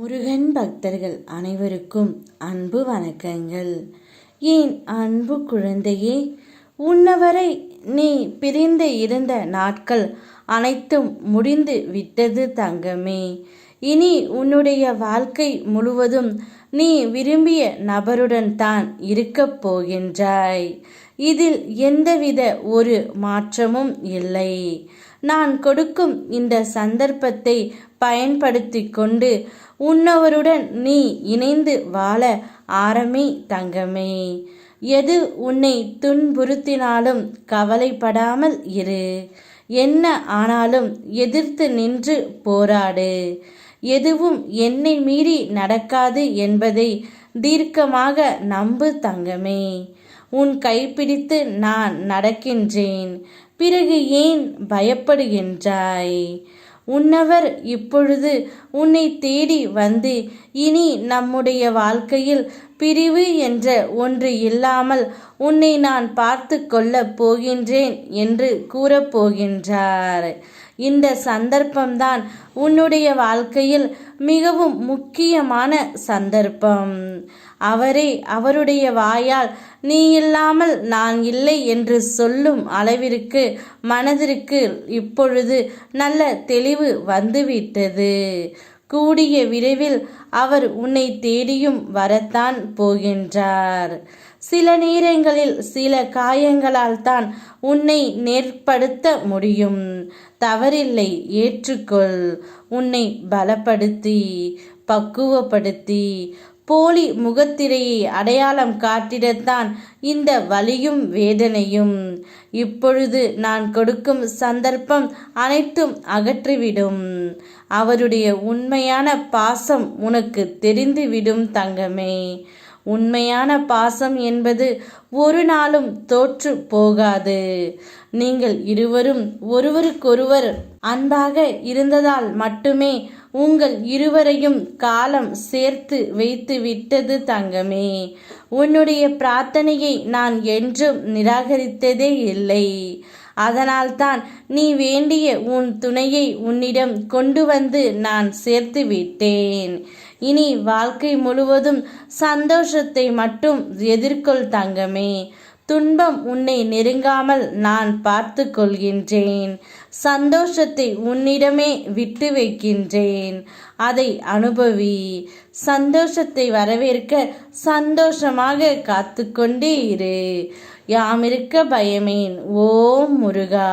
முருகன் பக்தர்கள் அனைவருக்கும் அன்பு வணக்கங்கள். என் அன்பு குழந்தையே, உன்னவரை நீ பிரிந்து இருந்த நாட்கள் அனைத்தும் முடிந்து விட்டது தங்கமே. இனி உன்னுடைய வாழ்க்கை முழுவதும் நீ விரும்பிய நபருடன் தான் இருக்கப் போகின்றாய். இதில் எந்தவித ஒரு மாற்றமும் இல்லை. நான் கொடுக்கும் இந்த சந்தர்ப்பத்தை பயன்படுத்தி கொண்டு உன்னவருடன் நீ இணைந்து வாழ ஆரம்பி தங்கமே. எது உன்னை துன்புறுத்தினாலும் கவலைப்படாமல் இரு. என்ன ஆனாலும் எதிர்த்து நின்று போராடு. எதுவும் என்னை மீறி நடக்காது என்பதை தீர்க்கமாக நம்பு தங்கமே. உன் கைப்பிடித்து நான் நடக்கின்றேன், பிறகு ஏன் பயப்படுகின்றாய்? உன்னவர் இப்பொழுது உன்னை தேடி வந்து இனி நம்முடைய வாழ்க்கையில் பிரிவு என்ற ஒன்று இல்லாமல் உன்னை நான் பார்த்து கொள்ளப் போகின்றேன் என்று கூறப்போகின்றார். இந்த சந்தர்ப்பம்தான் உன்னுடைய வாழ்க்கையில் மிகவும் முக்கியமான சந்தர்ப்பம். அவருடைய வாயால் நீ இல்லாமல் நான் இல்லை என்று சொல்லும் அளவிற்கு மனதிற்கு இப்பொழுது நல்ல தெளிவு வந்துவிட்டது. கூடிய விரைவில் அவர் உன்னை தேடியும் வரத்தான் போகின்றார். சில நேரங்களில் சில காயங்களால் தான் உன்னை நேர்படுத்த முடியும். தவறில்லை, ஏற்றுக்கொள். உன்னை பலப்படுத்தி பக்குவப்படுத்தி போலி முகத்திரையை அடையாளம் காட்டிடத்தான் இந்த வலியும் வேதனையும். இப்பொழுது நான் கொடுக்கும் சந்தர்ப்பம் அனைத்தும் அகற்றிவிடும். அவருடைய உண்மையான பாசம் உனக்கு தெரிந்துவிடும் தங்கமே. உண்மையான பாசம் என்பது ஒரு நாளும் தோற்று போகாது. நீங்கள் இருவரும் ஒருவருக்கொருவர் அன்பாக இருந்ததால் மட்டுமே உங்கள் இருவரையும் காலம் சேர்த்து வைத்து விட்டது தங்கமே. உன்னுடைய பிரார்த்தனையை நான் என்றும் நிராகரித்ததே இல்லை. அதனால்தான் நீ வேண்டிய உன் துணையை உன்னிடம் கொண்டு வந்து நான் சேர்த்து விட்டேன். இனி வாழ்க்கை முழுவதும் சந்தோஷத்தை மட்டும் எதிர்கொள் தங்கமே. துன்பம் உன்னை நெருங்காமல் நான் பார்த்து கொள்கின்றேன். சந்தோஷத்தை உன்னிடமே விட்டு வைக்கின்றேன். அதை அனுபவி. சந்தோஷத்தை வரவேற்க சந்தோஷமாக காத்து கொண்டே இரு. யாமிருக்க பயமேன். ஓம் முருகா.